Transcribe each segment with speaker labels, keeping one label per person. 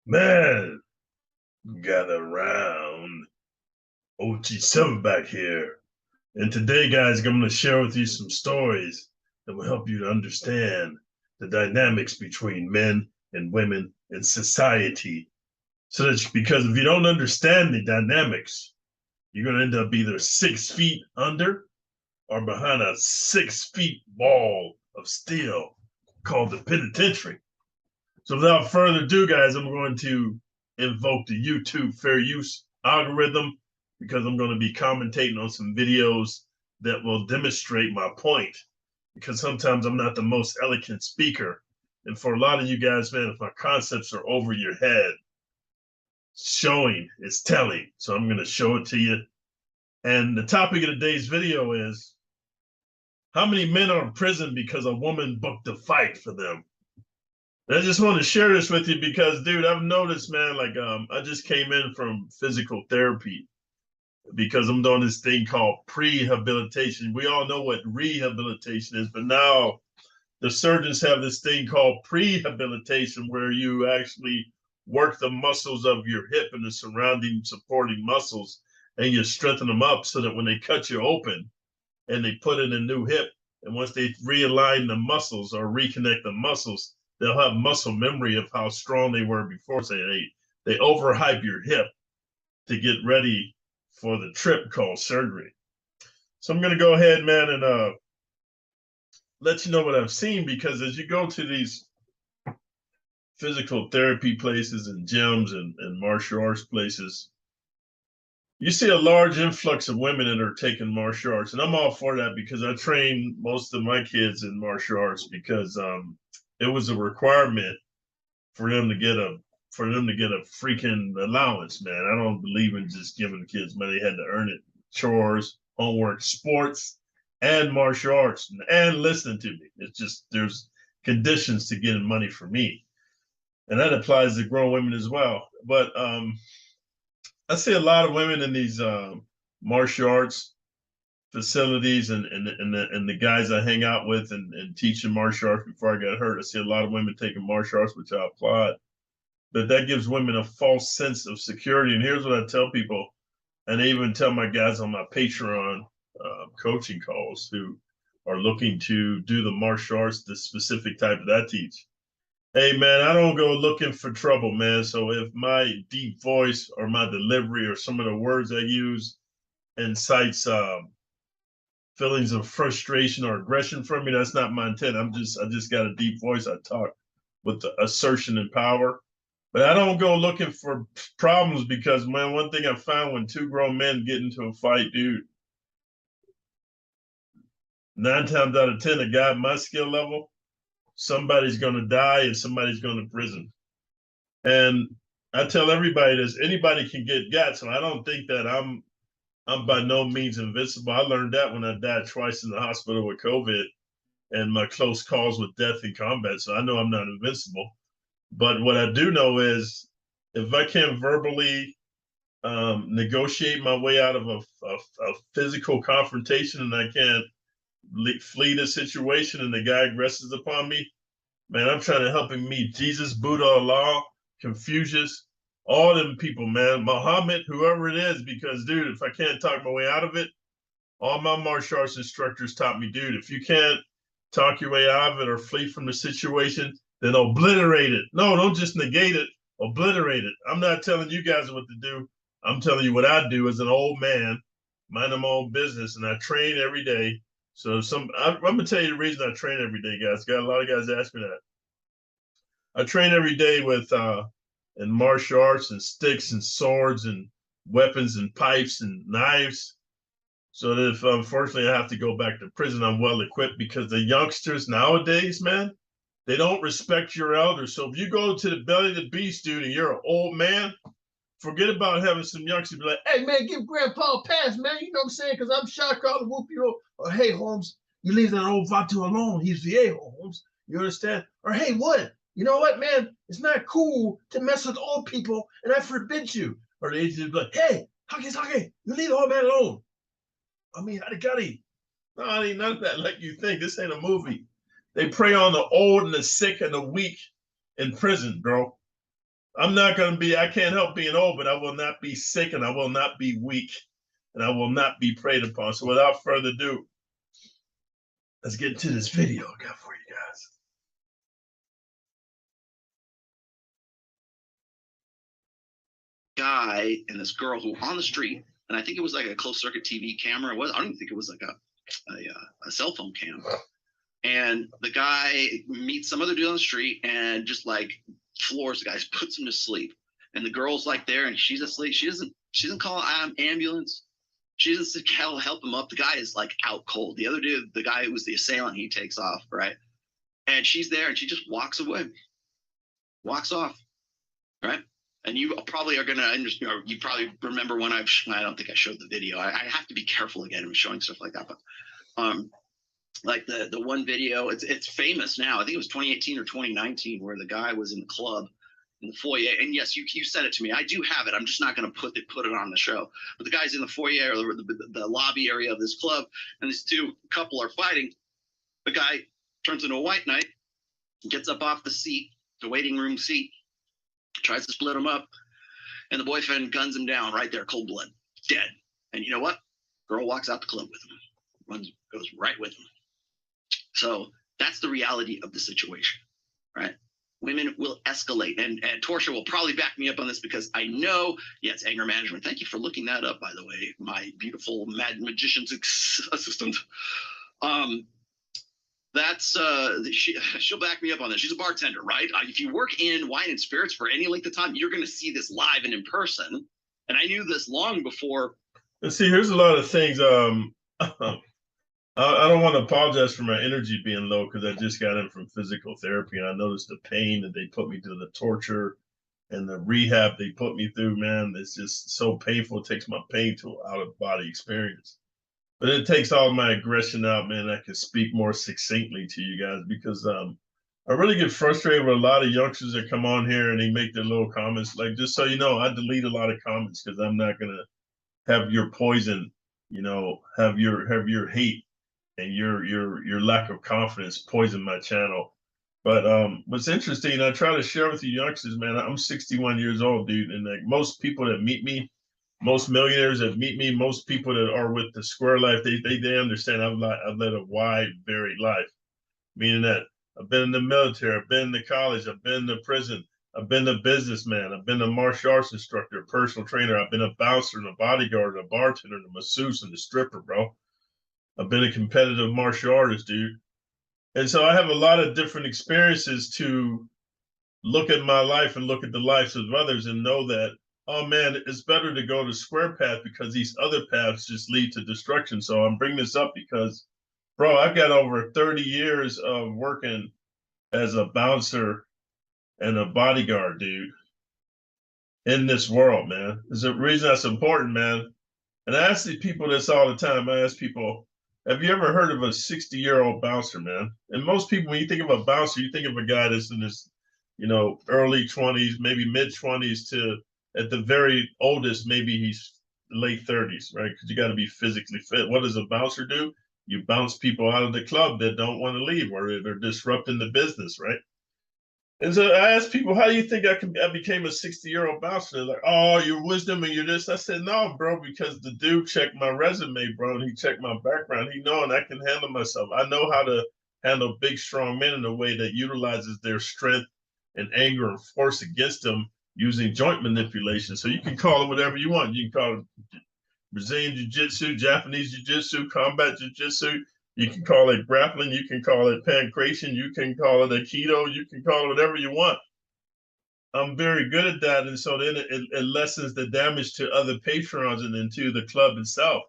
Speaker 1: Man, gather round. OG7 back here. And today, guys, I'm going to share with you some stories that will help you to understand the dynamics between men and women in society. So that because if you don't understand the dynamics, you're going to end up either 6 feet under or behind a 6 feet wall of steel called the penitentiary. So without further ado, guys, I'm going to invoke the YouTube fair use algorithm because I'm going to be commentating on some videos that will demonstrate my point. Because sometimes I'm not the most eloquent speaker. And for a lot of you guys, man, if my concepts are over your head, showing is telling. So I'm going to show it to you. And the topic of today's video is how many men are in prison because a woman booked a fight for them? I just want to share this with you because, dude, I've noticed, man, like I just came in from physical therapy because I'm doing this thing called prehabilitation. We all know what rehabilitation is, but now the surgeons have this thing called prehabilitation where you actually work the muscles of your hip and the surrounding supporting muscles and you strengthen them up so that when they cut you open and they put in a new hip, and once they realign the muscles or reconnect the muscles, they'll have muscle memory of how strong they were before. So they overhype your hip to get ready for the trip called surgery. So I'm gonna go ahead, man, and let you know what I've seen because as you go to these physical therapy places and gyms and martial arts places, you see a large influx of women that are taking martial arts, and I'm all for that because I train most of my kids in martial arts because it was a requirement for them to get a freaking allowance, man. I don't believe in just giving the kids money; they had to earn it. Chores, homework, sports, and martial arts, and listening to me. It's just there's conditions to getting money for me, and that applies to grown women as well. But I see a lot of women in these martial arts facilities and the guys I hang out with and teaching martial arts before I got hurt. I see a lot of women taking martial arts, which I applaud. But that gives women a false sense of security. And here's what I tell people, and I even tell my guys on my Patreon coaching calls who are looking to do the martial arts, the specific type that I teach. Hey man, I don't go looking for trouble, man. So if my deep voice or my delivery or some of the words I use incites feelings of frustration or aggression from me, that's not my intent. I just got a deep voice. I talk with the assertion and power. But I don't go looking for problems because, man, one thing I found when two grown men get into a fight, dude, 9 times out of 10, a guy at my skill level, somebody's going to die and somebody's going to prison. And I tell everybody this: anybody can get got. So I don't think that I'm by no means invincible. I learned that when I died twice in the hospital with COVID and my close calls with death in combat. So I know I'm not invincible. But what I do know is if I can't verbally negotiate my way out of a physical confrontation and I can't flee the situation and the guy aggresses upon me, man, I'm trying to help him meet Jesus, Buddha, Allah, Confucius, all them people, man, Muhammad, whoever it is, because, dude, if I can't talk my way out of it, all my martial arts instructors taught me, dude, if you can't talk your way out of it or flee from the situation, then obliterate it. No, don't just negate it, obliterate it. I'm not telling you guys what to do. I'm telling you what I do as an old man, minding my own business, and I train every day. So I'm gonna tell you the reason I train every day, guys. Got a lot of guys ask me that. I train every day with in martial arts and sticks and swords and weapons and pipes and knives. So that if unfortunately I have to go back to prison, I'm well equipped because the youngsters nowadays, man, they don't respect your elders. So if you go to the belly of the beast, dude, and you're an old man, forget about having some youngsters be like, hey man, give grandpa a pass, man. You know what I'm saying? Because I'm shocked all the whoop you. Or hey, Holmes, you leave that old Vato alone. He's Viejo, Holmes. You understand? Or hey, what? You know what, man? It's not cool to mess with old people, and I forbid you. Or they just be like, hey, Hake, you leave the old man alone. I mean, Harigari. No, it ain't none of that like you think. This ain't a movie. They prey on the old and the sick and the weak in prison, bro. I'm not going to be, I can't help being old, but I will not be sick and I will not be weak and I will not be preyed upon. So without further ado, let's get into this video I got for you guys.
Speaker 2: Guy and this girl who were on the street, and I think it was like a closed circuit TV camera. I don't even think it was like a cell phone cam. And the guy meets some other dude on the street and just like floors the guy, puts him to sleep. And the girl's like there and she's asleep. She doesn't call an ambulance. She doesn't help him up. The guy is like out cold. The other dude, the guy who was the assailant, he takes off, right? And she's there and she just walks away, walks off, right? And you probably are gonna understand. Or you probably remember when I don't think I showed the video. I have to be careful again with showing stuff like that. But like the one video, it's famous now. I think it was 2018 or 2019 where the guy was in the club in the foyer. And yes, you sent it to me. I do have it. I'm just not going to put it on the show. But the guy's in the foyer or the lobby area of this club, and these two couple are fighting. The guy turns into a white knight, gets up off the seat, the waiting room seat, tries to split him up, and the boyfriend guns him down right there, cold blood, dead. And you know what? Girl walks out the club with him, goes right with him. So that's the reality of the situation, right? Women will escalate. And Torsia will probably back me up on this because I know, it's anger management. Thank you for looking that up, by the way, my beautiful mad magician's assistant. She'll back me up on this. She's a bartender, right? If you work in wine and spirits for any length of time, you're going to see this live and in person. And I knew this long before.
Speaker 1: And see, here's a lot of things. I don't want to apologize for my energy being low because I just got in from physical therapy and I noticed the pain that they put me through, the torture and the rehab they put me through, man. It's just so painful. It takes my pain to an out-of-body experience. But it takes all my aggression out, man. I can speak more succinctly to you guys because I really get frustrated with a lot of youngsters that come on here and they make their little comments. Like, just so you know, I delete a lot of comments because I'm not going to have your poison, have your hate and your lack of confidence poison my channel. But what's interesting, I try to share with you youngsters, man, I'm 61 years old, dude. And like most people that meet me, most millionaires that meet me, most people that are with the square life, they understand I've led a wide, varied life. Meaning that I've been in the military, I've been to college, I've been to prison, I've been a businessman, I've been a martial arts instructor, a personal trainer, I've been a bouncer and a bodyguard, and a bartender, and a masseuse, and a stripper, bro. I've been a competitive martial artist, dude. And so I have a lot of different experiences to look at my life and look at the lives of others and know that, oh man, it's better to go the square path because these other paths just lead to destruction. So I'm bringing this up because, bro, I've got over 30 years of working as a bouncer and a bodyguard, dude, in this world, man. There's a reason that's important, man. And I ask these people this all the time. I ask people, have you ever heard of a 60-year-old bouncer, man? And most people, when you think of a bouncer, you think of a guy that's in his, early 20s, maybe mid 20s to at the very oldest, maybe he's late 30s, right? Because you got to be physically fit. What does a bouncer do? You bounce people out of the club that don't want to leave or they're disrupting the business, right? And so I asked people, how do you think I became a 60-year-old bouncer? They're like, oh, your wisdom and your this. I said, no, bro, because the dude checked my resume, bro, and he checked my background. He know, and I can handle myself. I know how to handle big, strong men in a way that utilizes their strength and anger and force against them using joint manipulation. So you can call it whatever you want. You can call it Brazilian Jiu-Jitsu, Japanese Jiu-Jitsu, combat Jiu-Jitsu. You can call it grappling, you can call it pancration, you can call it Aikido, you can call it whatever you want. I'm very good at that. And so then it lessens the damage to other patrons and then to the club itself.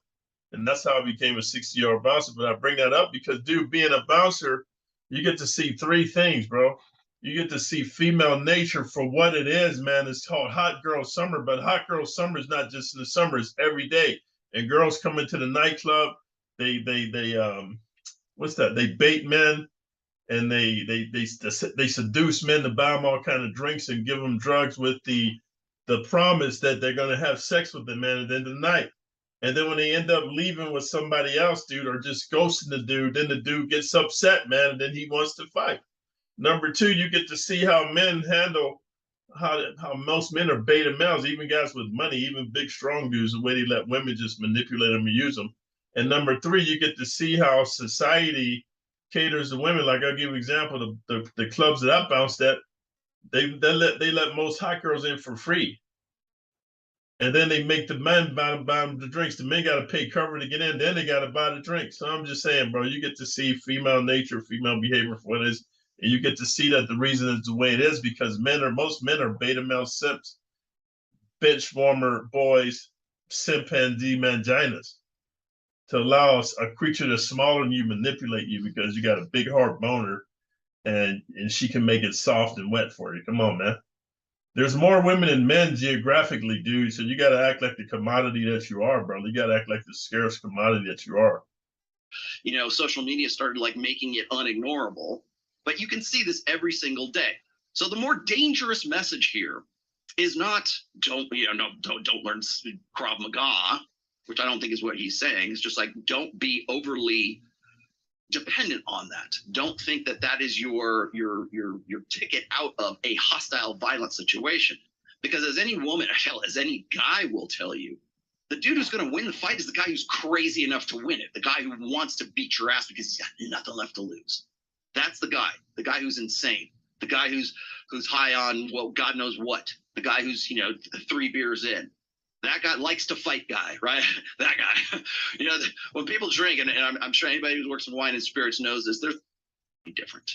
Speaker 1: And that's how I became a 60-year-old bouncer. But I bring that up because, dude, being a bouncer, you get to see three things, bro. You get to see female nature for what it is, man. It's called hot girl summer, but hot girl summer is not just in the summer, it's every day. And girls come into the nightclub, they what's that? They bait men and they seduce men to buy them all kind of drinks and give them drugs with the promise that they're gonna have sex with the man at the end of the night. And then when they end up leaving with somebody else, dude, or just ghosting the dude, then the dude gets upset, man, and then he wants to fight. Number two, you get to see how men handle how most men are beta males, even guys with money, even big strong dudes, the way they let women just manipulate them and use them. And number three, you get to see how society caters to women. Like I'll give you an example, the clubs that I bounced at, they let most hot girls in for free. And then they make the men buy them the drinks. The men got to pay cover to get in. Then they got to buy the drinks. So I'm just saying, bro, you get to see female nature, female behavior for what it is. And you get to see that the reason is the way it is because most men are beta male simps, bench warmer boys, chimpanzee manginas to allow a creature that's smaller than you manipulate you because you got a big hard boner and she can make it soft and wet for you. Come on, man. There's more women than men geographically, dude. So you got to act like the commodity that you are, bro. You got to act like the scarce commodity that you are.
Speaker 2: You know, social media started like making it unignorable, but you can see this every single day. So the more dangerous message here is not don't learn Krav Maga, which I don't think is what he's saying. It's just like don't be overly dependent on that. Don't think that that is your ticket out of a hostile, violent situation. Because as any woman, hell, as any guy will tell you, the dude who's going to win the fight is the guy who's crazy enough to win it. The guy who wants to beat your ass because he's got nothing left to lose. That's the guy who's insane, the guy who's high on, well, God knows what, the guy who's, 3 beers in. That guy likes to fight guy, right? That guy. When people drink, and I'm sure anybody who works in wine and spirits knows this, they're different.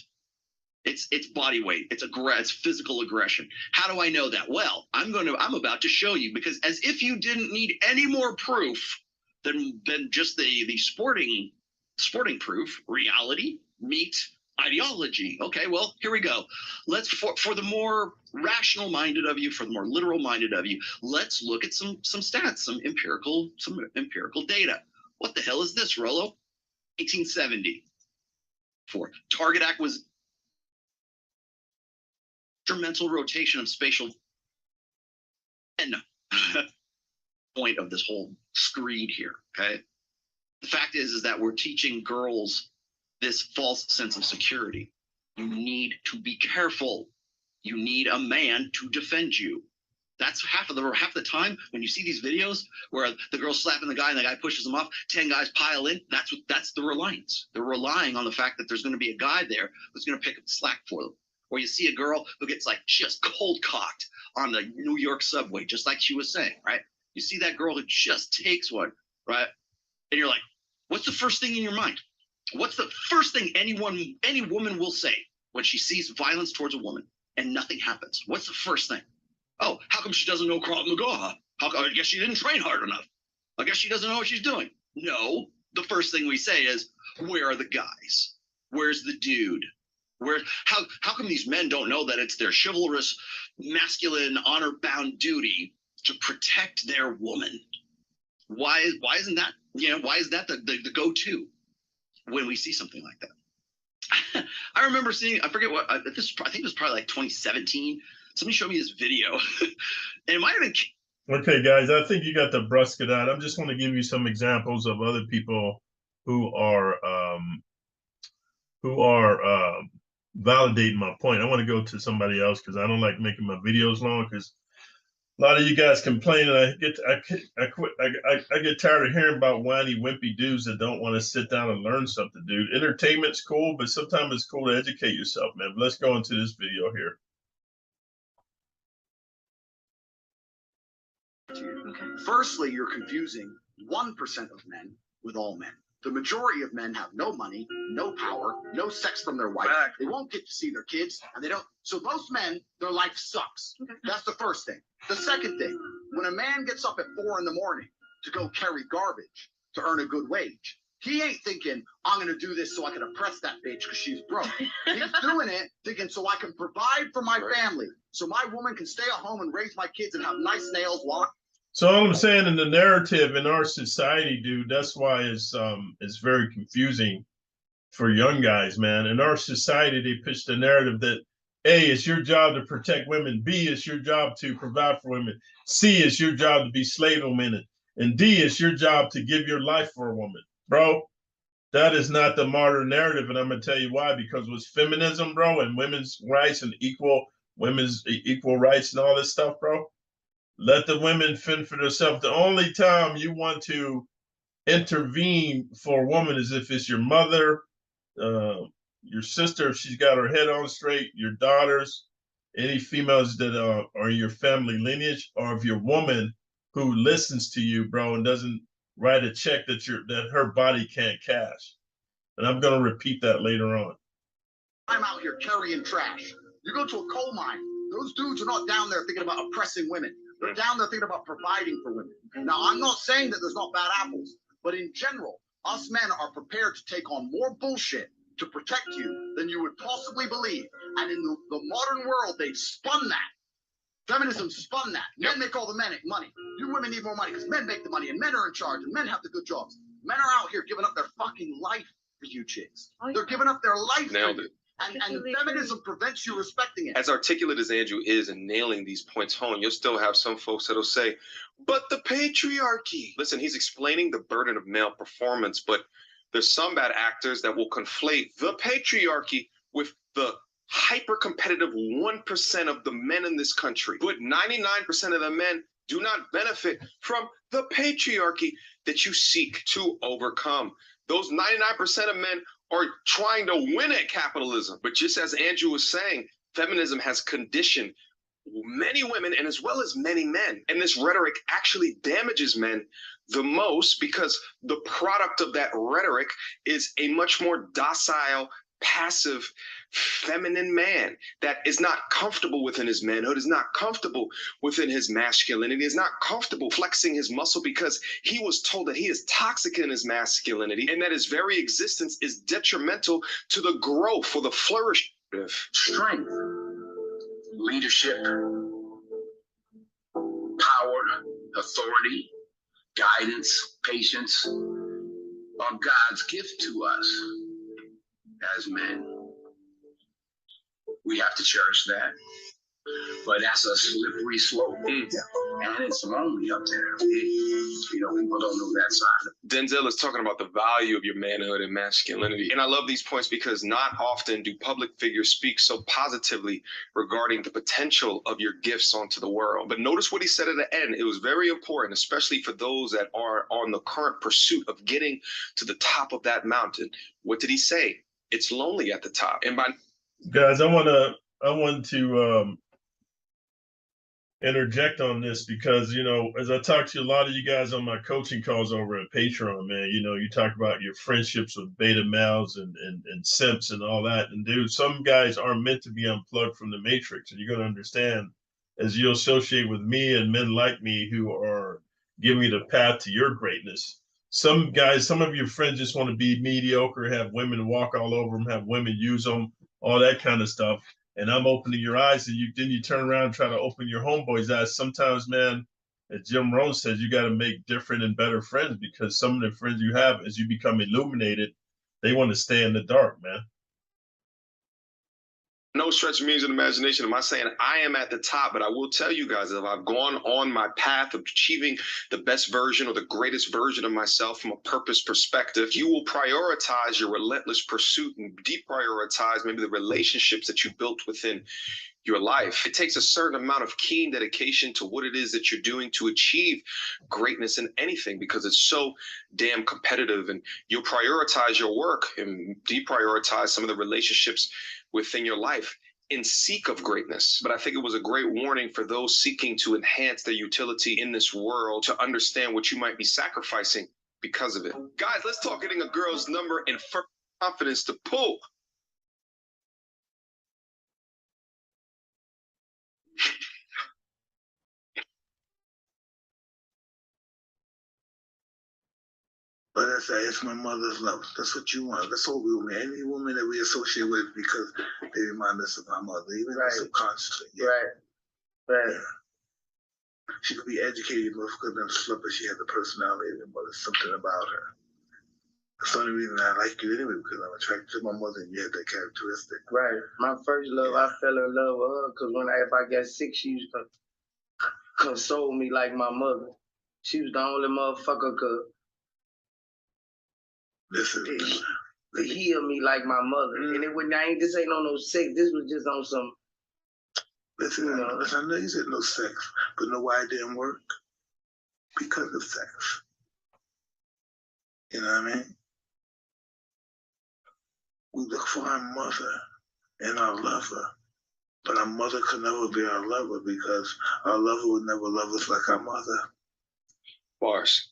Speaker 2: It's body weight. It's physical aggression. How do I know that? Well, I'm about to show you, because as if you didn't need any more proof than just the sporting proof, reality meet ideology. Okay, well, here we go. Let's for the more rational minded of you, for the more literal minded of you, let's look at some stats, some empirical data. What the hell is this, Rollo? 1870 for target acquisition, instrumental rotation of spatial and point of this whole screed here. Okay, the fact is that we're teaching girls this false sense of security. You need to be careful. You need a man to defend you. That's half the time when you see these videos where the girl's slapping the guy and the guy pushes him off, 10 guys pile in. That's the reliance. They're relying on the fact that there's going to be a guy there who's going to pick up the slack for them. Or you see a girl who gets like just cold cocked on the New York subway, just like she was saying, right? You see that girl who just takes one, right? And you're like, what's the first thing in your mind? What's the first thing any woman will say when she sees violence towards a woman and nothing happens? What's the first thing? Oh, how come she doesn't know Krav Maga? I guess she didn't train hard enough. I guess she doesn't know what she's doing. No, the first thing we say is, where are the guys? Where's the dude? How come these men don't know that it's their chivalrous, masculine, honor-bound duty to protect their woman? Why isn't that, why is that the go-to when we see something like that? I remember seeing, I forget what, I think it was probably like 2017. Somebody showed me this video, and it might have been.
Speaker 1: Okay, guys, I think you got the brusque of that. I'm just want to give you some examples of other people who are validating my point. I want to go to somebody else because I don't like making my videos long because a lot of you guys complain, and I get tired of hearing about whiny, wimpy dudes that don't want to sit down and learn something, dude. Entertainment's cool, but sometimes it's cool to educate yourself, man. But let's go into this video here.
Speaker 3: Okay. Firstly, you're confusing 1% of men with all men. The majority of men have no money, no power, no sex from their wife. Back. They won't get to see their kids, and they don't. So most men, their life sucks. Okay. That's the first thing. The second thing, when a man gets up at 4 in the morning to go carry garbage to earn a good wage, he ain't thinking, I'm going to do this so I can oppress that bitch because she's broke. He's doing it thinking so I can provide for my family, so my woman can stay at home and raise my kids and have nice nails while
Speaker 1: So all I'm saying in the narrative in our society, dude, that's why it's very confusing for young guys, man. In our society, they pitch the narrative that A, it's your job to protect women. B, it's your job to provide for women. C, it's your job to be slave women. And D, it's your job to give your life for a woman. Bro, that is not the modern narrative. And I'm going to tell you why. Because with feminism, bro, and women's rights and equal women's equal rights and all this stuff, bro. Let the women fend for themselves. The only time you want to intervene for a woman is if it's your mother, your sister, if she's got her head on straight, your daughters, any females that are your family lineage, or if your woman who listens to you, bro, and doesn't write a check that her body can't cash. And I'm gonna repeat that later on.
Speaker 3: I'm out here carrying trash. You go to a coal mine, those dudes are not down there thinking about oppressing women. They're down there thinking about providing for women. Now, I'm not saying that there's not bad apples, but in general, us men are prepared to take on more bullshit to protect you than you would possibly believe. And in the modern world, they've spun that. Feminism spun that. Men make all the money. You women need more money because men make the money and men are in charge and men have the good jobs. Men are out here giving up their fucking life for you chicks. They're giving up their life.
Speaker 4: Nailed it.
Speaker 3: And feminism prevents you respecting it.
Speaker 4: As articulate as Andrew is in nailing these points home, you'll still have some folks that'll say, but the patriarchy. Listen, he's explaining the burden of male performance, but there's some bad actors that will conflate the patriarchy with the hyper-competitive 1% of the men in this country. But 99% of the men do not benefit from the patriarchy that you seek to overcome. Those 99% of men are trying to win at capitalism. But just as Andrew was saying, feminism has conditioned many women and as well as many men. And this rhetoric actually damages men the most because the product of that rhetoric is a much more docile, passive, feminine man that is not comfortable within his manhood, is not comfortable within his masculinity, is not comfortable flexing his muscle because he was told that he is toxic in his masculinity and that his very existence is detrimental to the growth or the flourish.
Speaker 5: Strength, leadership, power, authority, guidance, patience are God's gift to us as men. We have to cherish that. But that's a slippery slope. And it's lonely up there. You know, people don't know that side.
Speaker 4: Denzel is talking about the value of your manhood and masculinity. And I love these points because not often do public figures speak so positively regarding the potential of your gifts onto the world. But notice what he said at the end. It was very important, especially for those that are on the current pursuit of getting to the top of that mountain. What did he say? It's lonely at the top. And by
Speaker 1: guys, I want to interject on this because, you know, as I talk to a lot of you guys on my coaching calls over at Patreon, man, you know, you talk about your friendships with beta males and simps and all that. And dude, some guys aren't meant to be unplugged from the matrix. And you're going to understand as you associate with me and men like me who are giving you the path to your greatness. Some guys, some of your friends just want to be mediocre, have women walk all over them, have women use them, all that kind of stuff. And I'm opening your eyes, and then you turn around and try to open your homeboy's eyes. Sometimes, man, as Jim Rohn says, you got to make different and better friends because some of the friends you have, as you become illuminated, they want to stay in the dark, man.
Speaker 4: no stretch of means of imagination am I saying I am at the top, but I will tell you guys that if I've gone on my path of achieving the best version or the greatest version of myself from a purpose perspective, you will prioritize your relentless pursuit and deprioritize maybe the relationships that you built within your life. It takes a certain amount of keen dedication to what it is that you're doing to achieve greatness in anything because it's so damn competitive, and you'll prioritize your work and deprioritize some of the relationships within your life in seek of greatness. But I think it was a great warning for those seeking to enhance their utility in this world to understand what you might be sacrificing because of it. Guys, let's talk getting a girl's number and first confidence to pull.
Speaker 5: But it's my mother's love. That's what you want. That's all we want. Any woman that we associate with because they remind us of our mother, even subconsciously. Yeah. Right. Yeah. She could be educated, but because I'm slipper, she had the personality, but it's something about her. That's the only reason I like you anyway, because I'm attracted to my mother and you have that characteristic.
Speaker 6: Right. My first love, I fell in love with her because if I got sick, she used to console me like my mother. She was the only motherfucker could heal me like my mother. And this ain't on no sick. This was just on some
Speaker 5: Listen, I know you said no sex, but know why it didn't work? Because of sex. You know what I mean? We look for our mother and our lover, but our mother could never be our lover because our lover would never love us like our mother.
Speaker 4: Bars.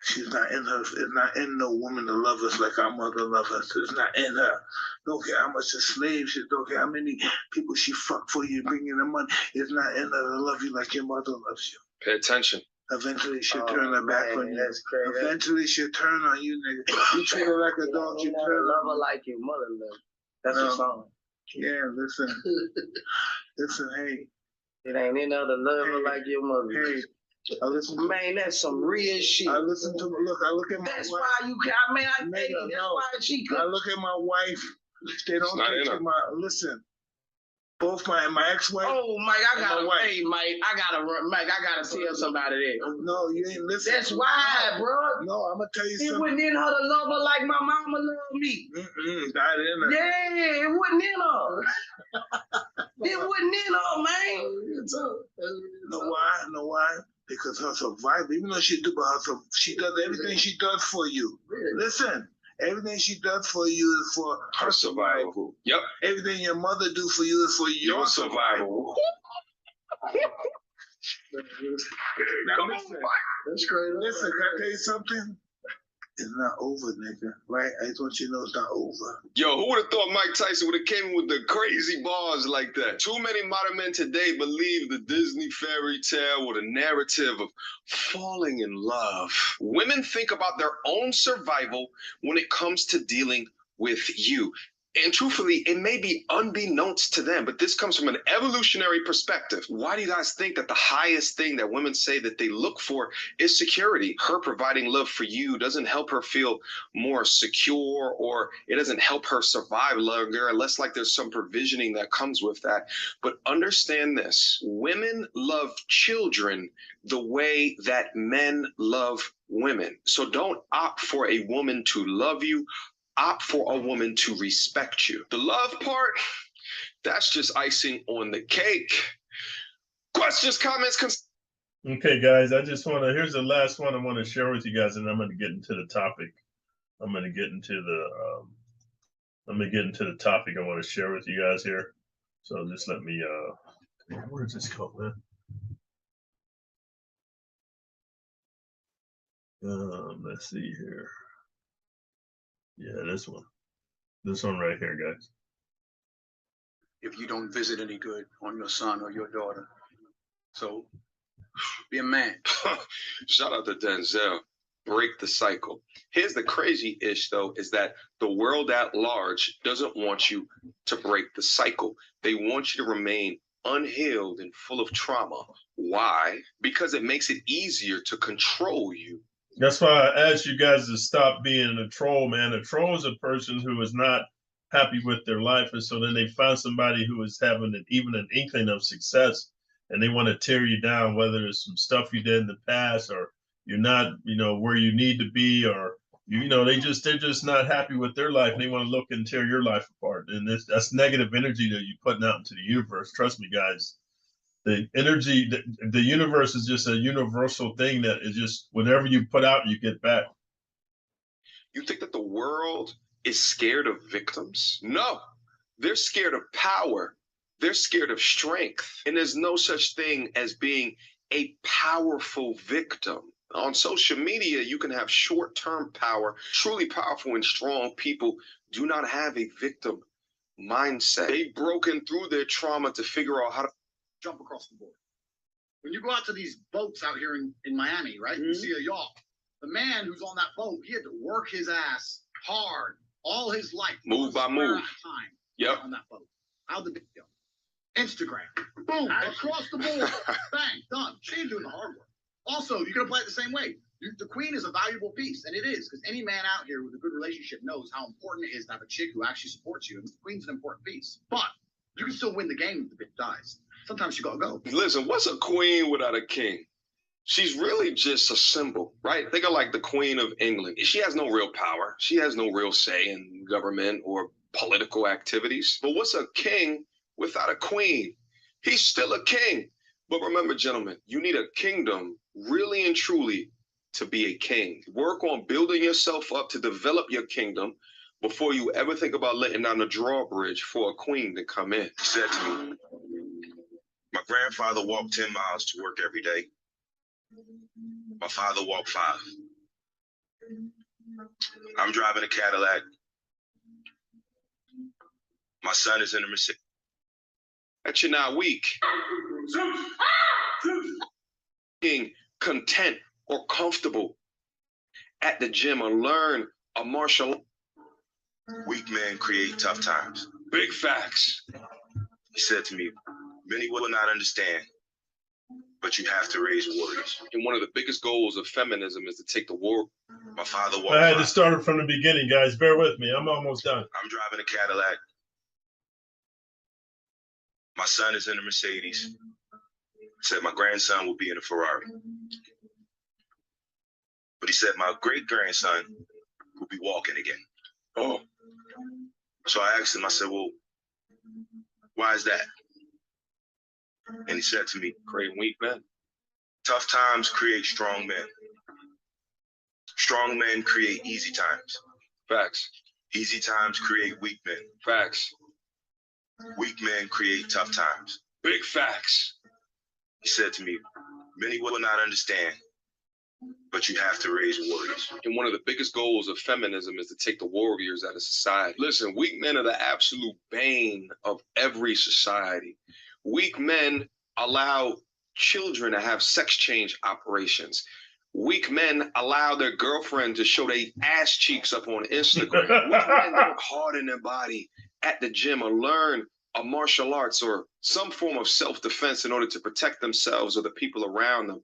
Speaker 5: She's not in her. It's not in no woman to love us like our mother loves us. It's not in her. Don't care how much a slave she. Don't care how many people she fucked for you, bringing the money. It's not in her to love you like your mother loves you.
Speaker 4: Pay attention.
Speaker 5: Eventually she'll turn her back on you.
Speaker 6: That's crazy.
Speaker 5: Eventually she'll turn on you, nigga. You treat her like a dog. You turn
Speaker 6: love her like your mother love. That's the song.
Speaker 5: Yeah, listen. Listen, hey.
Speaker 6: It ain't any other lover like your mother.
Speaker 5: Hey. I listen to,
Speaker 6: man, that's some real shit.
Speaker 5: I listen to, I look at my
Speaker 6: that's
Speaker 5: wife.
Speaker 6: Why you, I mean, I think that's why she could.
Speaker 5: I look at my wife. They don't take my, listen. Both my ex-wife.
Speaker 6: Oh, Mike, I gotta, hey, Mike, I gotta tell somebody that.
Speaker 5: No, you ain't listening.
Speaker 6: That's why, bro.
Speaker 5: No, I'm gonna tell you something.
Speaker 6: It wasn't in her to love her like my mama loved me.
Speaker 5: Not in her.
Speaker 6: Yeah, it wasn't in her. It wasn't in her, man.
Speaker 5: Know why? Because her survival, even though she does everything she does for you. Really? Listen. Everything she does for you is for her survival.
Speaker 4: Yep.
Speaker 5: Everything your mother do for you is for your survival. Now listen, that's crazy. Listen, can I tell you something? It's not over, nigga. Right? I just want you to know it's not over.
Speaker 4: Yo, who would have thought Mike Tyson would have came with the crazy bars like that? Too many modern men today believe the Disney fairy tale or the narrative of falling in love. Women think about their own survival when it comes to dealing with you. And truthfully, it may be unbeknownst to them, but this comes from an evolutionary perspective. Why do you guys think that the highest thing that women say that they look for is security? Her providing love for you doesn't help her feel more secure, or it doesn't help her survive longer, unless like there's some provisioning that comes with that. But understand this, women love children the way that men love women. So don't opt for a woman to love you. Opt for a woman to respect you. The love part, that's just icing on the cake. Questions, comments,
Speaker 1: Okay, guys, I just want to, here's the last one I want to share with you guys, and I'm going to get into the topic. I'm going to get into the topic I want to share with you guys here. So just let me, where does this go, man? Let's see here. Yeah, this one right here, guys.
Speaker 7: If you don't visit any good on your son or your daughter. So be a man.
Speaker 4: Shout out to Denzel. Break the cycle. Here's the crazy ish though, is that the world at large doesn't want you to break the cycle. They want you to remain unhealed and full of trauma. Why? Because it makes it easier to control you.
Speaker 1: That's why I asked you guys to stop being a troll, man. A troll is a person who is not happy with their life, and so then they find somebody who is having even an inkling of success, and they want to tear you down, whether it's some stuff you did in the past, or you're not, where you need to be, or they're just not happy with their life, and they want to look and tear your life apart. And that's negative energy that you're putting out into the universe. Trust me, guys. The energy, the universe is just a universal thing that is just whatever you put out, you get back.
Speaker 4: You think that the world is scared of victims? No, they're scared of power. They're scared of strength. And there's no such thing as being a powerful victim. On social media, you can have short-term power. Truly powerful and strong people do not have a victim mindset. They've broken through their trauma to figure out how to
Speaker 3: jump across the board. When you go out to these boats out here in Miami, right? You see a yacht. The man who's on that boat, he had to work his ass hard all his life.
Speaker 4: Move by move.
Speaker 3: Time.
Speaker 4: Yep.
Speaker 3: On that boat. How'd the video? Instagram. Boom. Across the board. Bang. Done. She ain't doing the hard work. Also, you're going to play it the same way. The queen is a valuable piece, and it is, because any man out here with a good relationship knows how important it is to have a chick who actually supports you, and the queen's an important piece. But you can still win the game if the bitch dies. Sometimes you gotta go.
Speaker 4: Listen, what's a queen without a king? She's really just a symbol, right? Think of like the Queen of England. She has no real power. She has no real say in government or political activities. But what's a king without a queen? he's still a king. But remember, gentlemen, you need a kingdom really and truly to be a king. Work on building yourself up to develop your kingdom before you ever think about letting down the drawbridge for a queen to come in.
Speaker 8: He said to me, my grandfather walked 10 miles to work every day. My father walked 5. I'm driving a Cadillac. My son is in a Mercedes.
Speaker 4: That you're not weak. Being content or comfortable at the gym or learn a martial art.
Speaker 8: Weak men create tough times.
Speaker 4: Big facts.
Speaker 8: He said to me, many will not understand, but you have to raise warriors.
Speaker 4: And one of the biggest goals of feminism is to take the war.
Speaker 8: My father walked.
Speaker 1: I had to start it from the beginning, guys. Bear with me. I'm almost done.
Speaker 8: I'm driving a Cadillac. My son is in a Mercedes. Said my grandson will be in a Ferrari. But he said my great-grandson will be walking again.
Speaker 4: Oh.
Speaker 8: So I asked him, I said, well, why is that? And he said to me,
Speaker 4: Great weak men.
Speaker 8: Tough times create strong men. Strong men create easy times.
Speaker 4: Facts.
Speaker 8: Easy times create weak men.
Speaker 4: Facts.
Speaker 8: Weak men create tough times.
Speaker 4: Big facts.
Speaker 8: He said to me, many will not understand, but you have to raise warriors.
Speaker 4: And one of the biggest goals of feminism is to take the warriors out of society. Listen, weak men are the absolute bane of every society. Weak men allow children to have sex change operations. Weak men allow their girlfriend to show their ass cheeks up on Instagram. Weak men work hard in their body at the gym or learn a martial arts or some form of self-defense in order to protect themselves or the people around them.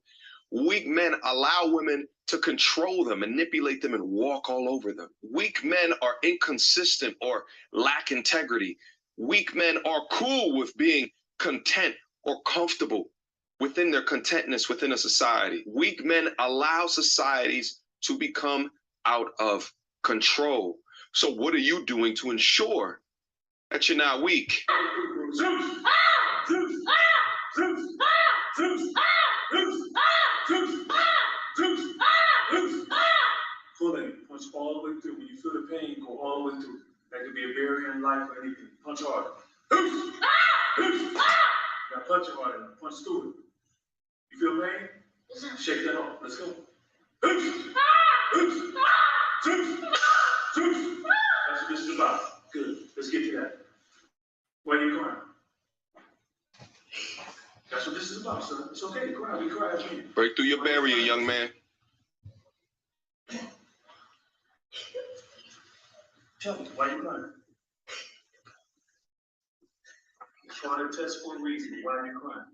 Speaker 4: Weak men allow women to control them, manipulate them, and walk all over them. Weak men are inconsistent or lack integrity. Weak men are cool with being content or comfortable within their contentness within a society. Weak men allow societies to become out of control. So what are you doing to ensure that you're not weak?
Speaker 9: Pull it, punch all the way through. When you feel the pain, go all the way through. That could be a barrier in life or anything. Punch hard. Now punch it hard enough. Punch through it. You feel pain? Shake that off. Let's go. That's what this is about. Good. Let's get to that. Why are you crying? That's what this is about, son. It's okay to cry. We cry again.
Speaker 4: Break through your barrier, young man.
Speaker 9: Tell me, why you crying? It's part of the test for a reason. Why are you crying?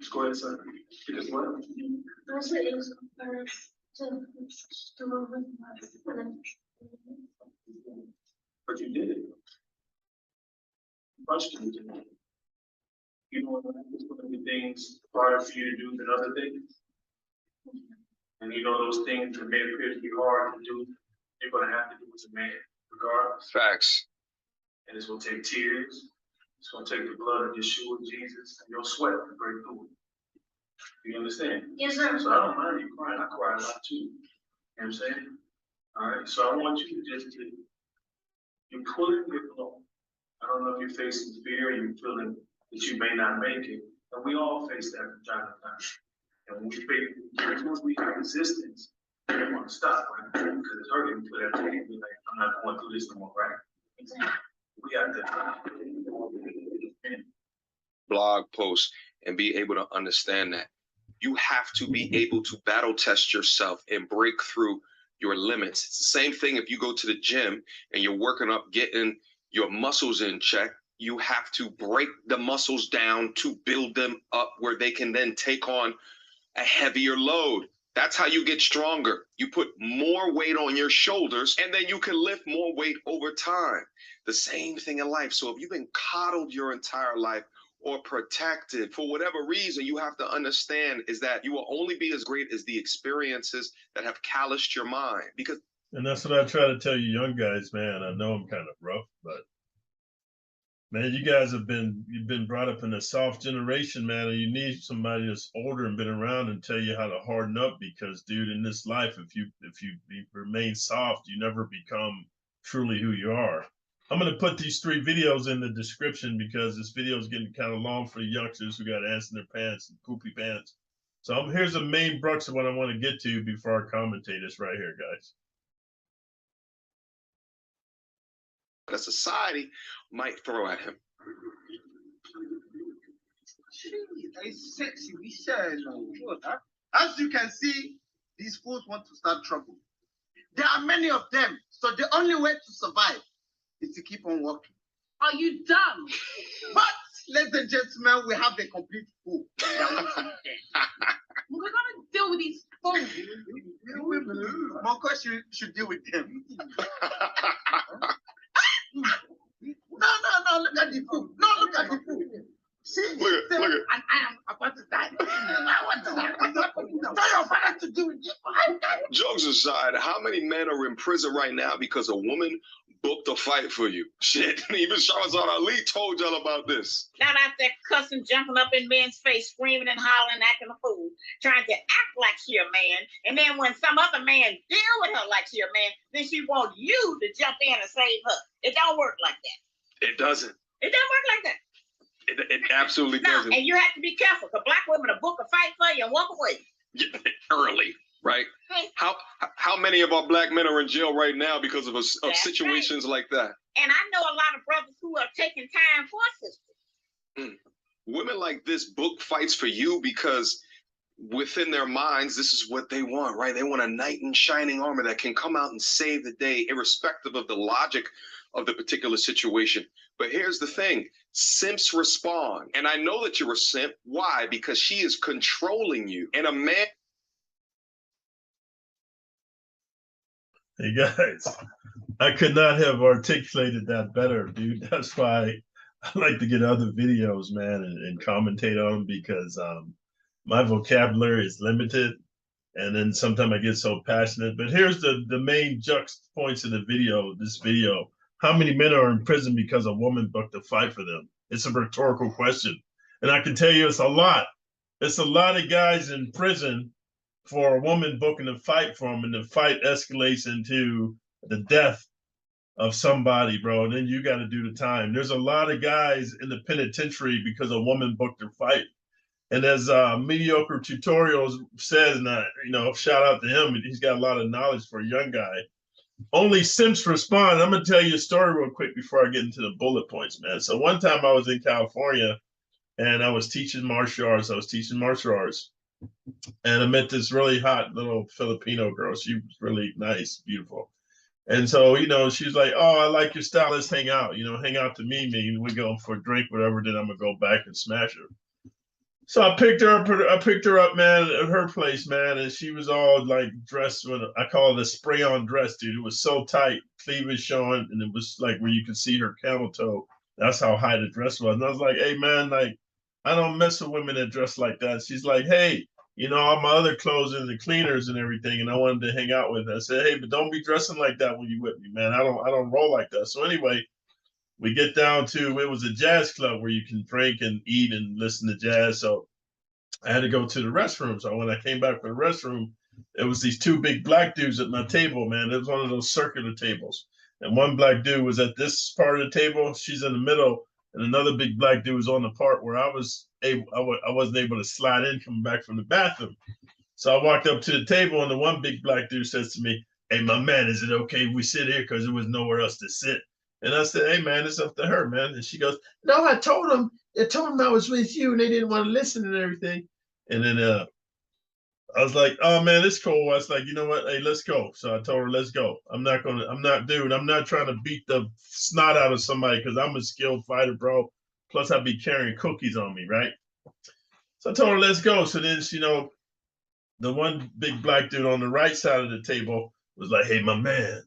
Speaker 9: Just go ahead, son. Because what? But you did it. You punched him today. You know what? It's one of the things harder for you to do than other things. And you know those things that may appear to be hard to do, you're going to have to do as a man, regardless.
Speaker 4: Facts.
Speaker 9: And it's going to take tears. It's going to take the blood of Yeshua, Jesus, and your sweat to break through it. You understand?
Speaker 10: Yes, sir.
Speaker 9: So I don't mind you crying. I cry a lot too. You know what I'm saying? All right. So I want you to just you pull it and get blown. I don't know if you're facing fear and you're feeling that you may not make it. And we all face that from time to time. And when we face, once we have resistance, we don't want to stop, right? Because it's hurting for that pain. We're like, I'm not going through this no more, right?
Speaker 10: Exactly.
Speaker 9: We got to
Speaker 4: blog posts and be able to understand that. You have to be able to battle test yourself and break through your limits. It's the same thing if you go to the gym and you're working up, getting your muscles in check. You have to break the muscles down to build them up where they can then take on a heavier load. That's how you get stronger. You put more weight on your shoulders and then you can lift more weight over time. The same thing in life. So if you've been coddled your entire life or protected for whatever reason, you have to understand is that you will only be as great as the experiences that have calloused your mind. Because
Speaker 1: and that's what I try to tell you young guys, man. I know I'm kind of rough, but Man, you've been brought up in a soft generation, man, and you need somebody that's older and been around and tell you how to harden up because, dude, in this life, if you remain soft, you never become truly who you are. I'm gonna put these 3 videos in the description because this video is getting kind of long for the youngsters who got ants in their pants and poopy pants. So here's the main crux of what I want to get to before I commentate this right here, guys.
Speaker 4: A society might throw at him.
Speaker 10: It's sexy, we share. As you can see, these fools want to start trouble. There are many of them, so the only way to survive is to keep on working.
Speaker 11: Are you dumb?
Speaker 10: But, ladies and gentlemen, we have a complete fool.
Speaker 11: We're gonna deal with these fools.
Speaker 10: Monko should deal with them. No, look at the food. No, look at the food. See,
Speaker 4: look at.
Speaker 10: And I am about to die. I want to die. Tell your father to do it.
Speaker 4: Jokes aside, how many men are in prison right now because a woman booked a fight for you? Shit, even Shahrazad Ali told y'all about this.
Speaker 12: Not out there cussing, jumping up in men's face, screaming and hollering, acting a fool, trying to act like she a man. And then when some other man deal with her like she a man, then she want you to jump in and save her. It don't work like that.
Speaker 4: It doesn't.
Speaker 12: It don't work like that.
Speaker 4: It absolutely doesn't.
Speaker 12: And you have to be careful, because black women will book a fight for you and walk away.
Speaker 4: Yeah, early, right? How many of our black men are in jail right now because of situations like that?
Speaker 12: And I know a lot of brothers who are taking time for sisters.
Speaker 4: Women like this book fights for you because within their minds, this is what they want, right? They want a knight in shining armor that can come out and save the day, irrespective of the logic of the particular situation. But here's the thing, simps respond. And I know that you're a simp. Why? Because she is controlling you. And a man...
Speaker 1: Hey guys, I could not have articulated that better, dude. That's why I like to get other videos, man, and commentate on them because my vocabulary is limited. And then sometimes I get so passionate. But here's the main points of the video, this video. How many men are in prison because a woman booked a fight for them? It's a rhetorical question. And I can tell you it's a lot. It's a lot of guys in prison for a woman booking a fight for them, and the fight escalates into the death of somebody, bro. And then you got to do the time. There's a lot of guys in the penitentiary because a woman booked their fight. And as Mediocre Tutorials says, and shout out to him, he's got a lot of knowledge for a young guy. Only simps respond. I'm gonna tell you a story real quick before I get into the bullet points, man. So one time I was in California and I was teaching martial arts. And I met this really hot little Filipino girl. She was really nice, beautiful. And so, she was like, oh, I like your style. Let's hang out, hang out to me. We go for a drink, whatever. Then I'm gonna go back and smash her. So I picked her up, man, at her place, man, and she was all like dressed with, I call it a spray-on dress, dude. It was so tight, cleavage showing, and it was like where you could see her camel toe. That's how high the dress was. And I was like, hey, man, like, I don't mess with women that dress like that. She's like, hey, all my other clothes and the cleaners and everything, and I wanted to hang out with her. I said, hey, but don't be dressing like that when you with me, man. I don't roll like that. So anyway, we get down to, it was a jazz club where you can drink and eat and listen to jazz. So I had to go to the restroom. So when I came back from the restroom, it was these 2 big black dudes at my table, man. It was one of those circular tables. And one black dude was at this part of the table. She's in the middle. And another big black dude was on the part where I wasn't able to slide in coming back from the bathroom. So I walked up to the table and the one big black dude says to me, hey, my man, is it okay if we sit here? Because there was nowhere else to sit. And I said, hey, man, it's up to her, man. And she goes, no, I told them I was with you and they didn't want to listen and everything. And then I was like, oh, man, it's cool. I was like, you know what? Hey, let's go. So I told her, let's go. I'm not trying to beat the snot out of somebody because I'm a skilled fighter, bro. Plus, I'd be carrying cookies on me, right? So I told her, let's go. So then, the one big black dude on the right side of the table was like, hey, my man,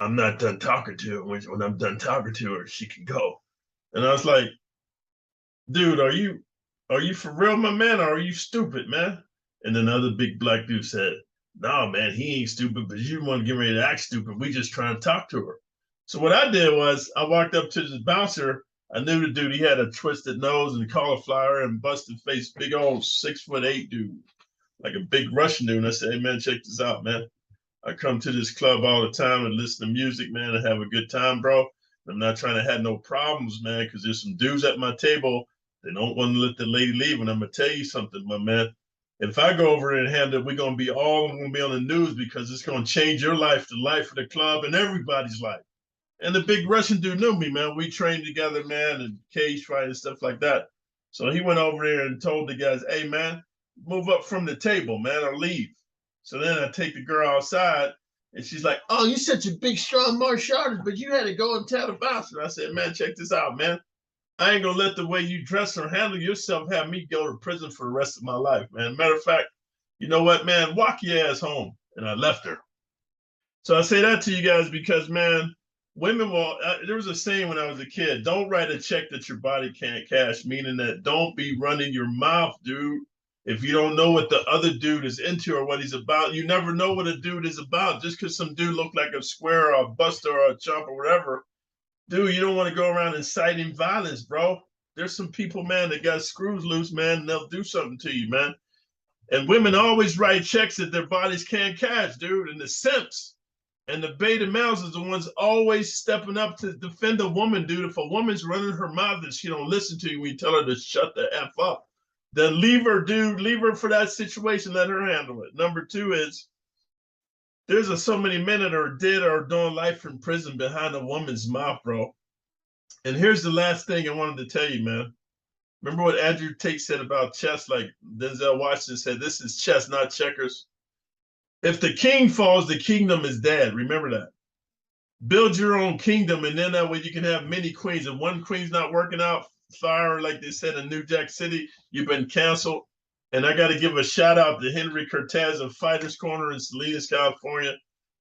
Speaker 1: I'm not done talking to her. When I'm done talking to her, she can go. And I was like, dude, are you for real, my man, or are you stupid, man? And another big black dude said, no, man, he ain't stupid, but you want to get ready to act stupid. We just trying to talk to her. So what I did was I walked up to the bouncer I knew the dude. He had a twisted nose and cauliflower and busted face, big old 6'8" dude, like a big Russian dude. And I said, "Hey man, check this out, man. I come to this club all the time and listen to music, man, and have a good time, bro. I'm not trying to have no problems, man, because there's some dudes at my table. They don't want to let the lady leave. And I'm gonna tell you something, my man. If I go over there and handle it, we're gonna be on the news because it's gonna change your life, the life of the club, and everybody's life." And the big Russian dude knew me, man. We trained together, man, and cage fight and stuff like that. So he went over there and told the guys, "Hey, man, move up from the table, man, or leave." So then I take the girl outside, and she's like, "Oh, you're such a big, strong martial artist, but you had to go and tell the bouncer." I said, "Man, check this out, man. I ain't gonna let the way you dress or handle yourself have me go to prison for the rest of my life, man. Matter of fact, you know what, man? Walk your ass home." And I left her. So I say that to you guys because, man, women will, there was a saying when I was a kid, don't write a check that your body can't cash, meaning that don't be running your mouth, dude. If you don't know what the other dude is into or what he's about, you never know what a dude is about. Just because some dude look like a square or a buster or a chump or whatever, dude, you don't want to go around inciting violence, bro. There's some people, man, that got screws loose, man, and they'll do something to you, man. And women always write checks that their bodies can't cash, dude. And the simps and the beta males is the ones always stepping up to defend a woman, dude. If a woman's running her mouth and she don't listen to you when you tell her to shut the F up, then leave her, dude. Leave her for that situation. Let her handle it. Number two is there's so many men that are dead or doing life in prison behind a woman's mouth, bro. And here's the last thing I wanted to tell you, man. Remember what Andrew Tate said about chess? Like Denzel Washington said, this is chess, not checkers. If the king falls, the kingdom is dead. Remember that. Build your own kingdom, and then that way you can have many queens. If one queen's not working out, fire, like they said in New Jack City, you've been canceled. And I got to give a shout out to Henry Cortez of Fighters Corner in Salinas, California.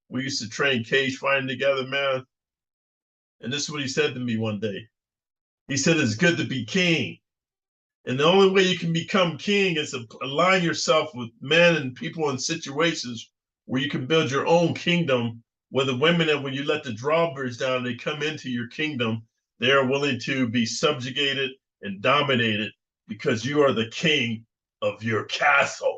Speaker 1: We used to train cage fighting together, man. And this is what he said to me one day. He said, "It's good to be king. And the only way you can become king is to align yourself with men and people in situations where you can build your own kingdom, where the women, and when you let the drawbridge down, they come into your kingdom. They are willing to be subjugated and dominated because you are the king of your castle."